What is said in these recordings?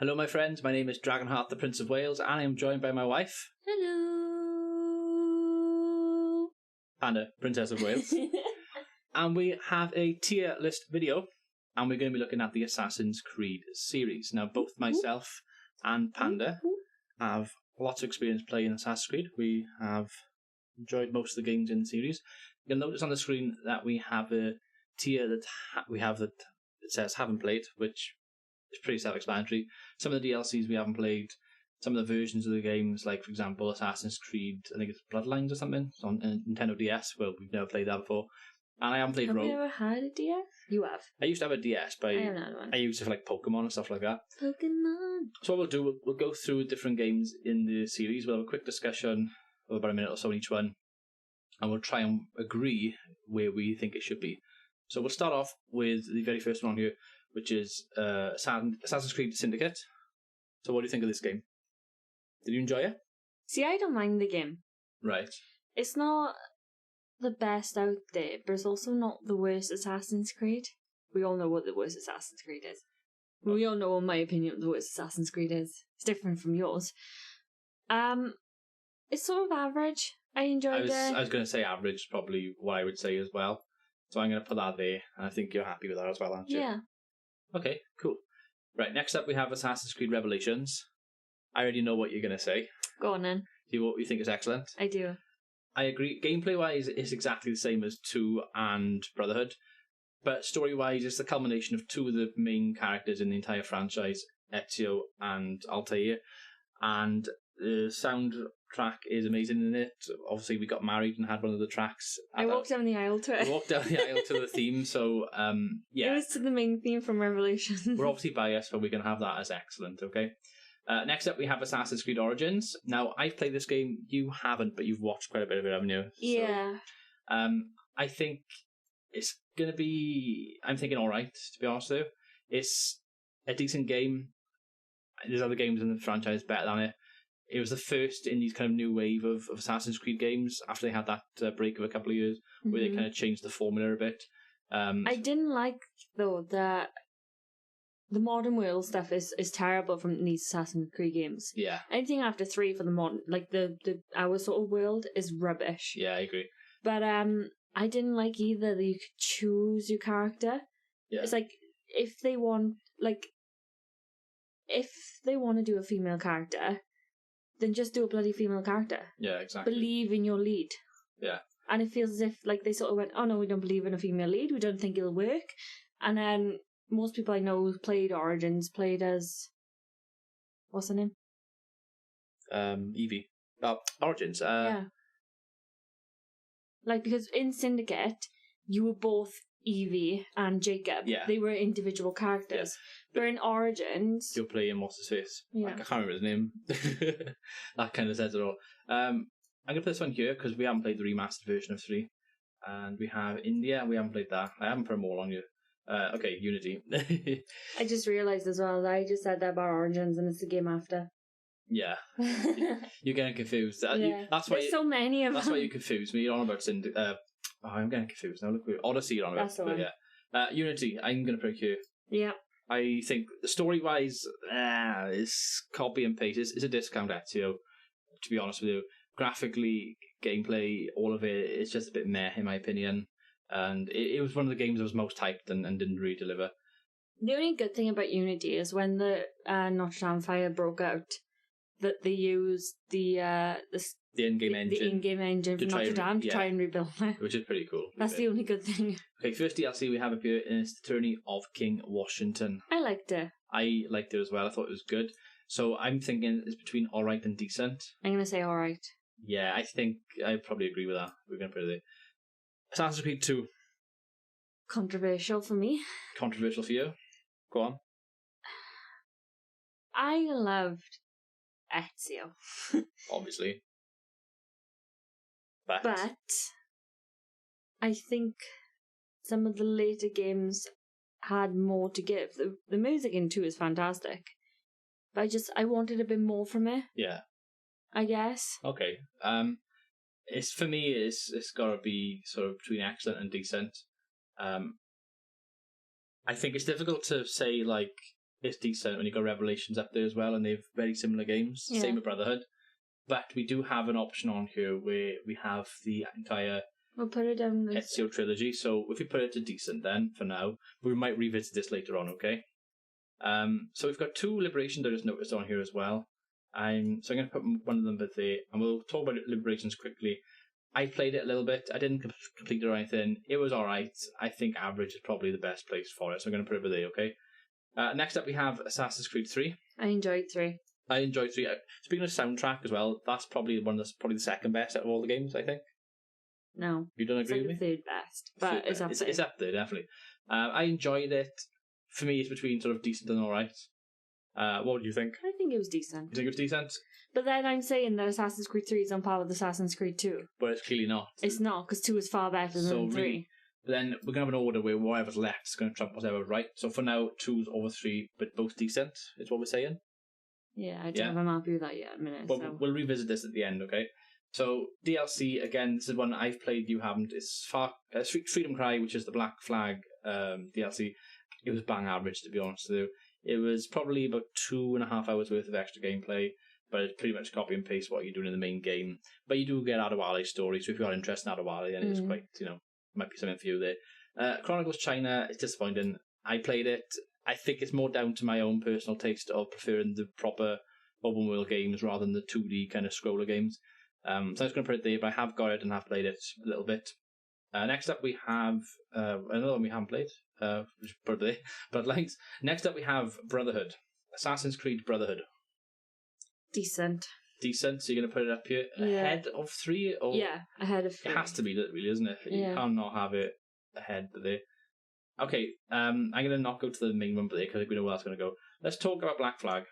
Hello, my friends. My name is Dragonheart, the Prince of Wales, and I am joined by my wife, Hello. Pandaprincess of Wales. And we have a tier list video, and we're going to be looking at the Assassin's Creed series. Now, both myself and Panda have lots of experience playing Assassin's Creed. We have enjoyed most of the games in the series. You'll notice on the screen that we have a tier that that says haven't played, which is pretty self-explanatory. Some of the DLCs we haven't played, some of the versions of the games, like for example Assassin's Creed, I think it's Bloodlines or something, it's on Nintendo DS. Well, we've never played that before, and I haven't played Rogue. Have you ever had a DS? You have. I used to have a DS, but I haven't had one. I used it for like Pokemon and stuff like that. Pokemon. So what we'll do, we'll go through different games in the series. We'll have a quick discussion of about a minute or so on each one, and we'll try and agree where we think it should be. So we'll start off with the very first one on here, which is Assassin's Creed Syndicate. So what do you think of this game? Did you enjoy it? See, I don't mind the game. Right. It's not the best out there, but it's also not the worst Assassin's Creed. We all know what the worst Assassin's Creed is. We all know, in my opinion, what the worst Assassin's Creed is. It's different from yours. It's sort of average. I enjoyed it. I was going to say average is probably what I would say as well. So I'm going to put that there, and I think you're happy with that as well, aren't you? Yeah. Okay, cool. Right, next up we have Assassin's Creed Revelations. I already know what you're going to say. Go on then. You think is excellent? I do. I agree. Gameplay-wise, it's exactly the same as 2 and Brotherhood. But story-wise, it's the culmination of 2 of the main characters in the entire franchise, Ezio and Altair. And the soundtrack is amazing in it. Obviously, we got married and had one of the tracks. I walked down the aisle to it. I walked down the aisle to the theme, so yeah. It was to the main theme from Revelations. We're obviously biased, but we can have that as excellent, okay? Next up, we have Assassin's Creed Origins. Now, I've played this game. You haven't, but you've watched quite a bit of it, haven't you? Yeah. So, I think it's going to be... I'm thinking all right, to be honest with you. It's a decent game. There's other games in the franchise better than it. It was the first in these kind of new wave of Assassin's Creed games after they had that break of a couple of years where they kind of changed the formula a bit. I didn't like, though, that the modern world stuff is terrible from these Assassin's Creed games. Yeah. Anything after 3 for the modern, like our sort of world is rubbish. Yeah, I agree. But I didn't like either that you could choose your character. Yeah. It's like, if they want to do a female character, then just do a bloody female character. Yeah, exactly. Believe in your lead. Yeah. And it feels as if like they sort of went, oh no, we don't believe in a female lead, we don't think it'll work. And then most people I know who played Origins played as, what's her name? Evie. Oh, Origins. Yeah. Like, because in Syndicate, you were both Evie and Jacob. Yeah. They were individual characters. But in Origins... You're playing what's his face? Yeah. I can't remember his name. That kind of says it all. I'm going to put this one here because we haven't played the remastered version of 3. And we have India, we haven't played that. I haven't put them all on you. Okay, Unity. I just realised as well that I just said that about Origins and it's the game after. Yeah. You're getting confused. Yeah. There's so many of them. That's why you confuse me. You're on about I'm getting confused now. Look, Odyssey you're on about. That's the one. Yeah. Unity, I'm going to put here. Yeah. I think story-wise, it's copy and paste. It's a discount Ezio, to be honest with you. Graphically, gameplay, all of it, it's just a bit meh, in my opinion. And it was one of the games that was most hyped and didn't really deliver. The only good thing about Unity is when the Notre Dame fire broke out, that they used the in-game engine. The in-game engine for Notre Dame to try and rebuild it. Which is pretty cool. That's the only good thing. Okay, first DLC we have up here is The Tyranny of King Washington. I liked it. I liked it as well. I thought it was good. So I'm thinking it's between alright and decent. I'm going to say alright. Yeah, I think I probably agree with that. We're going to put it there. Assassin's Creed 2. Controversial for me. Controversial for you? Go on. I loved Ezio. Obviously. But I think some of the later games had more to give. The music in 2 is fantastic. But I wanted a bit more from it. Yeah. I guess. Okay. It's for me. It's got to be sort of between excellent and decent. I think it's difficult to say like is decent when you got Revelations up there as well, and they've very similar games. Yeah. Same with Brotherhood. But we do have an option on here where we have the entire We'll put it down as... Ezio trilogy. So if we put it to decent then, for now, we might revisit this later on, okay? So we've got 2 Liberations I just noticed on here as well. So I'm going to put one of them there, and we'll talk about Liberations quickly. I played it a little bit. I didn't complete it or anything. It was alright. I think average is probably the best place for it, so I'm going to put it over there, okay? Next up we have Assassin's Creed 3. I enjoyed 3. I enjoyed 3. Speaking of soundtrack as well, that's probably the second best out of all the games, I think. No. You don't agree it's with the me? third best, but it's up there. It's up there, definitely. I enjoyed it. For me, it's between sort of decent and alright. What would you think? I think it was decent. You think it was decent? But then I'm saying that Assassin's Creed 3 is on par with Assassin's Creed 2. But it's clearly not. It's not, because 2 is far better than 3. Really, then we're going to have an order where whatever's left is going to trump whatever's right. So for now, 2's over 3, but both decent, is what we're saying. Yeah, I don't have a happy with that yet in a minute. But so. we'll revisit this at the end, okay? So, DLC, again, this is one I've played, you haven't. It's Freedom Cry, which is the Black Flag DLC. It was bang average, to be honest with you. It was probably about 2.5 hours worth of extra gameplay, but it's pretty much copy and paste what you're doing in the main game. But you do get Adewale's story, so if you are interested in Adewale, then it's quite, might be something for you there. Chronicles China is disappointing. I played it. I think it's more down to my own personal taste of preferring the proper open world games rather than the 2D kind of scroller games. So I'm just going to put it there, but I have got it and have played it a little bit. Next up we have another one we haven't played, which is probably Bloodlines. Next up we have Brotherhood. Assassin's Creed Brotherhood. Decent. Decent, so you're going to put it up here ahead of 3? Or yeah, ahead of 3. It has to be, really, isn't it? You can't not have it ahead of there. Okay, I'm going to not go to the main one there because we know where that's going to go. Let's talk about Black Flag.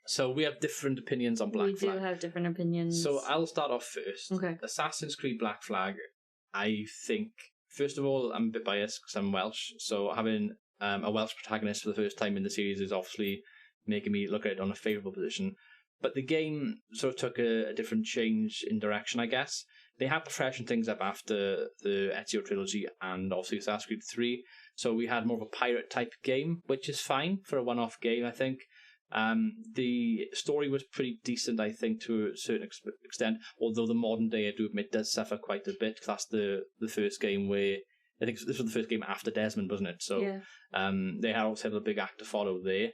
So we have different opinions on Black Flag. We do have different opinions. So I'll start off first. Okay. Assassin's Creed Black Flag, I think, first of all, I'm a bit biased because I'm Welsh, so having a Welsh protagonist for the first time in the series is obviously making me look at it on a favourable position. But the game sort of took a different change in direction, I guess. They had to freshen things up after the Ezio trilogy and obviously Assassin's Creed 3, so we had more of a pirate-type game, which is fine for a one-off game, I think. The story was pretty decent, I think, to a certain extent, although the modern day, I do admit, does suffer quite a bit, because that's the first game where, I think this was the first game after Desmond, wasn't it? So they had also had a big act to follow there.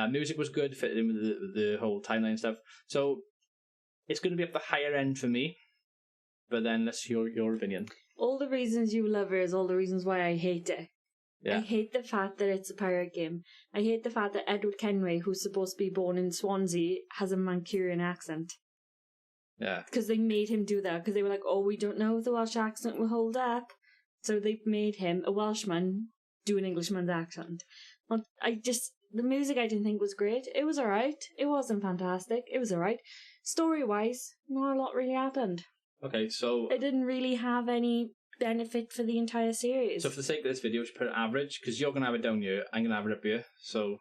Music was good, fitted in with the whole timeline stuff. So it's going to be up the higher end for me, but then let's hear your opinion. All the reasons you love it is all the reasons why I hate it. Yeah. I hate the fact that it's a pirate game. I hate the fact that Edward Kenway, who's supposed to be born in Swansea, has a Mancunian accent. Yeah. Because they made him do that, because they were like, oh, we don't know if the Welsh accent will hold up. So they made him, a Welshman, do an Englishman's accent. Well, the music I didn't think was great. It was alright. It wasn't fantastic. It was alright. Story-wise, not a lot really happened. Okay, so... It didn't really have any benefit for the entire series. So for the sake of this video, we should put it average, because you're going to have it down here, I'm going to have it up here, so...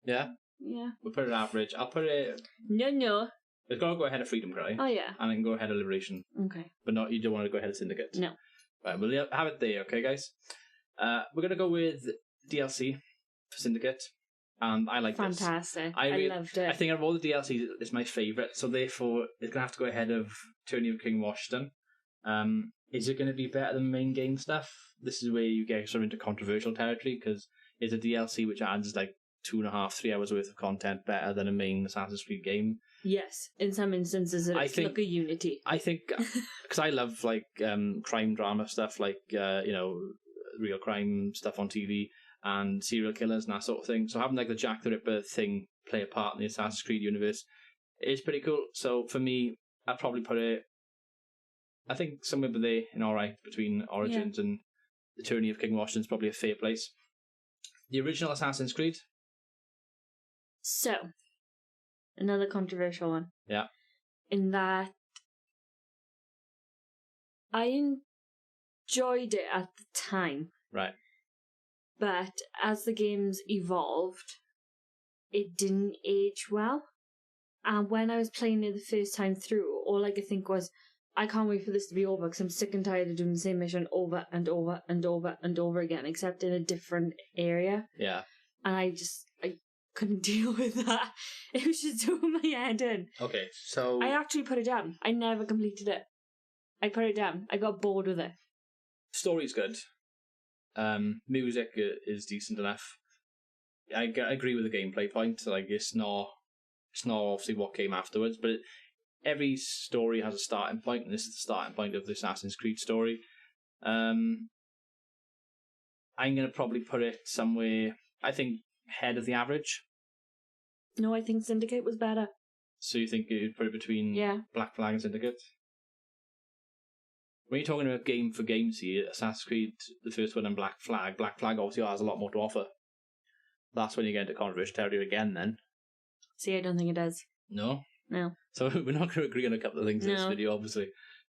Yeah? Yeah. We'll put it average. I'll put it... No. It's got to go ahead of Freedom Cry. Oh, yeah. And I can go ahead of Liberation. Okay. But not, you don't want to go ahead of Syndicate. No. Right, we'll have it there, okay, guys? We're going to go with DLC for Syndicate. And I like Fantastic. this. I loved it. I think of all the DLCs, it's my favourite, so therefore it's going to have to go ahead of Tyranny of King Washington. Is it going to be better than main game stuff? This is where you get sort of into controversial territory, because it's a DLC which adds like 2.5-3 hours worth of content better than a main Assassin's Creed game. Yes, in some instances it's like a Unity. I think, because I love like crime drama stuff, like real crime stuff on TV and serial killers and that sort of thing. So having like the Jack the Ripper thing play a part in the Assassin's Creed universe is pretty cool. So for me, I'd probably put it, I think somewhere there in alright between Origins and the Tyranny of King Washington is probably a fair place. The original Assassin's Creed. So, another controversial one. Yeah. In that I enjoyed it at the time. Right. But as the games evolved, it didn't age well. And when I was playing it the first time through, all I could think was, I can't wait for this to be over because I'm sick and tired of doing the same mission over and over and over and over again, except in a different area. Yeah. And I couldn't deal with that. It was just doing my head in. Okay, so... I actually put it down. I never completed it. I put it down. I got bored with it. Story's good. Music is decent enough. I agree with the gameplay point. Like, it's not obviously what came afterwards, but every story has a starting point, and this is the starting point of the Assassin's Creed story. I'm going to probably put it somewhere, I think, head of the average. No, I think Syndicate was better. So you think you'd put it between Black Flag and Syndicate? When you're talking about game for games here, Assassin's Creed, the first one, and Black Flag obviously has a lot more to offer. That's when you get into controversial territory again, then. See, I don't think it does. No? No. So we're not going to agree on a couple of things in this video, obviously.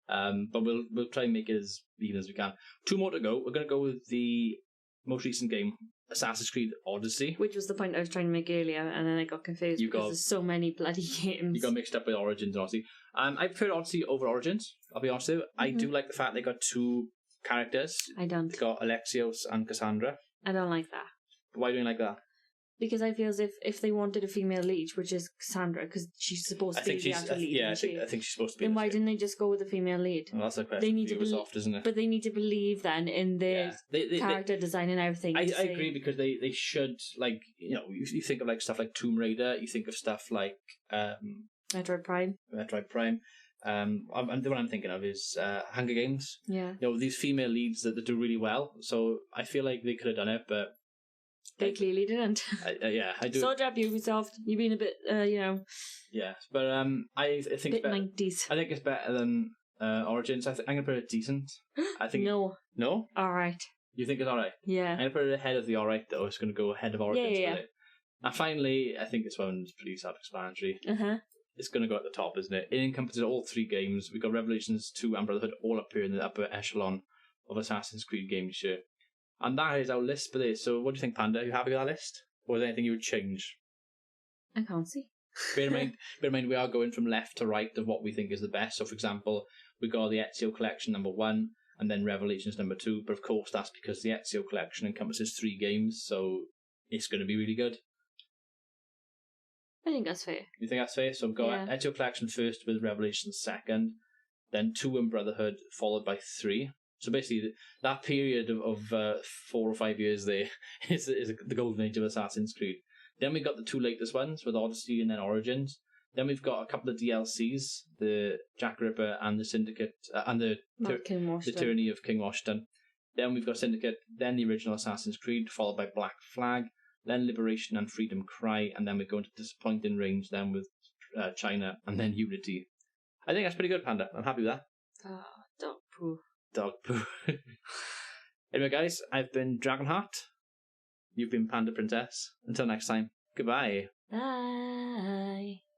But we'll try and make it as even as we can. 2 more to go. We're going to go with the most recent game, Assassin's Creed Odyssey. Which was the point I was trying to make earlier, and then I got confused because there's so many bloody games. You got mixed up with Origins and Odyssey. I prefer Odyssey over Origins, I'll be honest with you. I do like the fact they got 2 characters. I don't. They got Alexios and Cassandra. I don't like that. Why do you like that? Because I feel as if they wanted a female lead, which is Cassandra, because she's supposed to be the actual lead. Yeah, I think she's supposed to be. Then why didn't they just go with the female lead? Well, that's a question. They need to soft, isn't it? But they need to believe then in their character design and everything. I agree, because they should, like, you know, you think of like stuff like Tomb Raider, you think of stuff like Metroid Prime. And the one I'm thinking of is Hunger Games. Yeah. You know, these female leads that do really well. So I feel like they could have done it, but they clearly didn't. I do. So job, Ubisoft. You've been a bit, Yeah, but I think bit 90s. I think it's better than Origins. I'm gonna put it decent. I think no. All right. You think it's all right? Yeah. I'm gonna put it ahead of the all right though. It's gonna go ahead of Origins. Yeah. With it. And finally, I think this one's pretty self-explanatory. It's going to go at the top, isn't it? It encompasses all 3 games. We've got Revelations 2 and Brotherhood all up here in the upper echelon of Assassin's Creed games here. And that is our list for this. So what do you think, Panda? Are you happy with that list? Or is there anything you would change? I can't see. Bear in mind, we are going from left to right of what we think is the best. So, for example, we got the Ezio Collection number 1, and then Revelations number 2. But of course, that's because the Ezio Collection encompasses 3 games, so it's going to be really good. I think that's fair. You think that's fair? So we've got Ezio Collection first with Revelations second, then 2 in Brotherhood, followed by 3. So basically, that period of 4 or 5 years there is the golden age of Assassin's Creed. Then we got the 2 latest ones with Odyssey and then Origins. Then we've got a couple of DLCs, the Jack Ripper and the Syndicate, and the Tyranny of King Washington. Then we've got Syndicate, then the original Assassin's Creed, followed by Black Flag, then Liberation and Freedom Cry, and then we go into Disappointing Range, then with China, and then Unity. I think that's pretty good, Panda. I'm happy with that. Dog poo. Dog poo. Anyway, guys, I've been Dragonheart. You've been Pandaprincess. Until next time, goodbye. Bye.